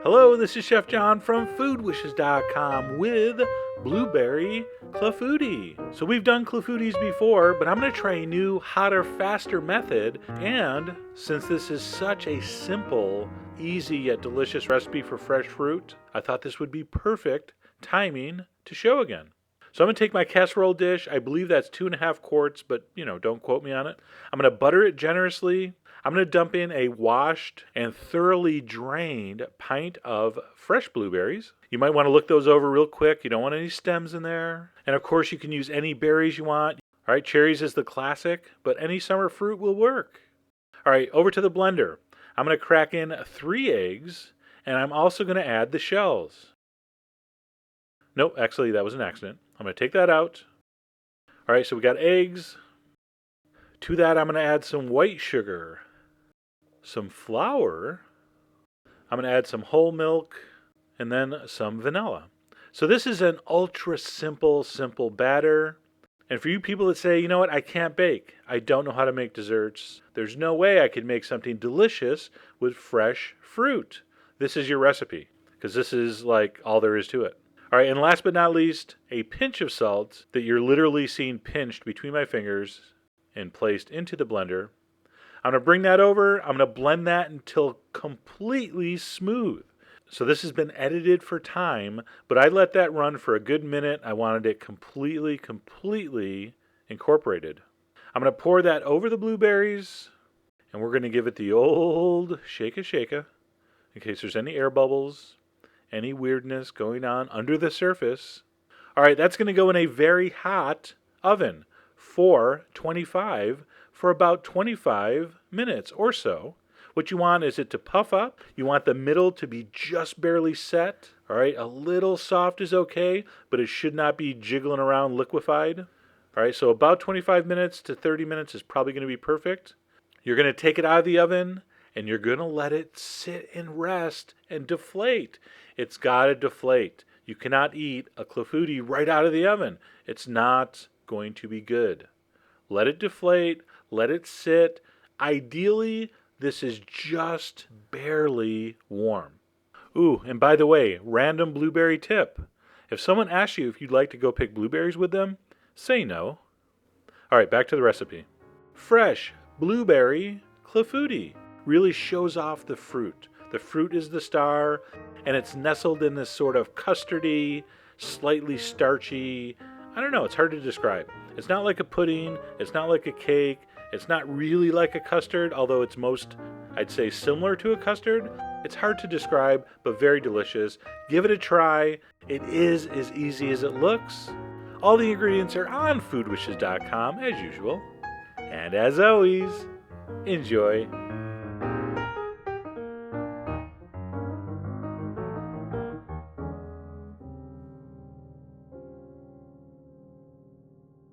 Hello, this is Chef John from foodwishes.com with blueberry clafoutis. So we've done clafoutis before, but I'm going to try a new, hotter, faster method. And since this is such a simple, easy yet delicious recipe for fresh fruit, I thought this would be perfect timing to show again. So I'm going to take my casserole dish. I believe that's 2.5 quarts, but don't quote me on it. I'm going to butter it generously. I'm going to dump in a washed and thoroughly drained pint of fresh blueberries. You might want to look those over real quick. You don't want any stems in there. And of course, you can use any berries you want. All right, cherries is the classic, but any summer fruit will work. All right, over to the blender. I'm going to crack in 3 eggs, and I'm also going to add the shells. Nope, actually, that was an accident. I'm going to take that out. All right, so we got eggs. To that, I'm going to add some white sugar, some flour. I'm going to add some whole milk, and then some vanilla. So this is an ultra simple batter. And for you people that say, you know what, I can't bake. I don't know how to make desserts. There's no way I could make something delicious with fresh fruit. This is your recipe, because this is like all there is to it. All right, and last but not least, a pinch of salt that you're literally seeing pinched between my fingers and placed into the blender. I'm going to bring that over. I'm going to blend that until completely smooth. So this has been edited for time, but I let that run for a good minute. I wanted it completely incorporated. I'm going to pour that over the blueberries, and we're going to give it the old shake-a in case there's any air bubbles, any weirdness going on under the surface. All right, that's going to go in a very hot oven, 425, for about 25 minutes or so. What you want is it to puff up. You want the middle to be just barely set. All right, a little soft is okay, but it should not be jiggling around liquefied. All right, so about 25 minutes to 30 minutes is probably going to be perfect. You're going to take it out of the oven, and you're going to let it sit and rest and deflate. It's got to deflate. You cannot eat a clafoutis right out of the oven. It's not going to be good. Let it deflate. Let it sit. Ideally, this is just barely warm. Ooh, and by the way, random blueberry tip. If someone asks you if you'd like to go pick blueberries with them, say no. All right, back to the recipe. Fresh blueberry clafoutis really shows off the fruit. The fruit is the star, and it's nestled in this sort of custardy, slightly starchy, I don't know, it's hard to describe. It's not like a pudding, it's not like a cake, it's not really like a custard, although it's most, I'd say, similar to a custard. It's hard to describe, but very delicious. Give it a try. It is as easy as it looks. All the ingredients are on foodwishes.com, as usual. And as always, enjoy